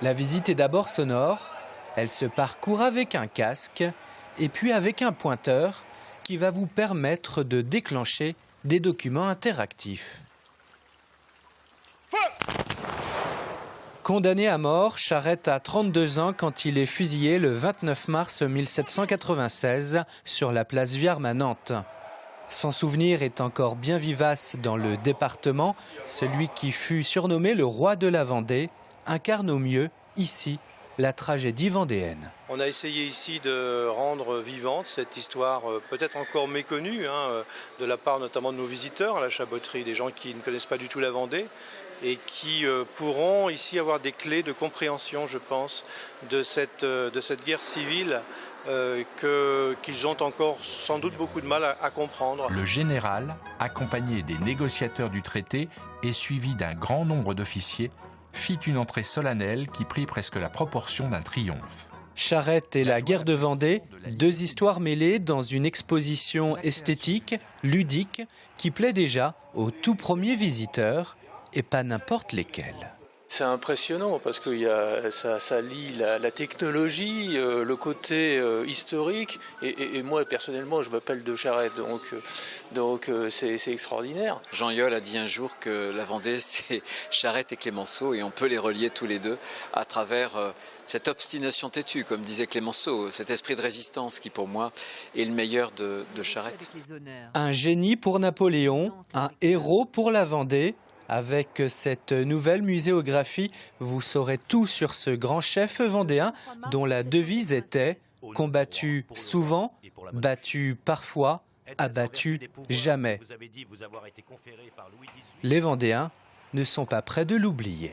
La visite est d'abord sonore, elle se parcourt avec un casque et puis avec un pointeur qui va vous permettre de déclencher des documents interactifs. Condamné à mort, Charette a 32 ans quand il est fusillé le 29 mars 1796 sur la place Viarme à Nantes. Son souvenir est encore bien vivace dans le département. Celui qui fut surnommé le roi de la Vendée incarne au mieux, ici, la tragédie vendéenne. On a essayé ici de rendre vivante cette histoire peut-être encore méconnue, de la part notamment de nos visiteurs à la Chaboterie, des gens qui ne connaissent pas du tout la Vendée et qui pourront ici avoir des clés de compréhension, je pense, de cette guerre civile qu'ils ont encore sans doute beaucoup de mal à comprendre. Le général, accompagné des négociateurs du traité et suivi d'un grand nombre d'officiers, fit une entrée solennelle qui prit presque la proportion d'un triomphe. Charette et la guerre de Vendée, deux histoires mêlées dans une exposition esthétique, ludique, qui plaît déjà aux tout premiers visiteurs, et pas n'importe lesquels. C'est impressionnant parce que ça lie la technologie, le côté historique. Et moi, personnellement, je m'appelle de Charette, donc c'est extraordinaire. Jean Yol a dit un jour que la Vendée, c'est Charette et Clémenceau, et on peut les relier tous les deux à travers cette obstination têtue, comme disait Clémenceau, cet esprit de résistance qui, pour moi, est le meilleur de Charette. Un génie pour Napoléon, un héros pour la Vendée. Avec cette nouvelle muséographie, vous saurez tout sur ce grand chef vendéen dont la devise était « combattu souvent, battu parfois, abattu jamais ». Les Vendéens ne sont pas près de l'oublier.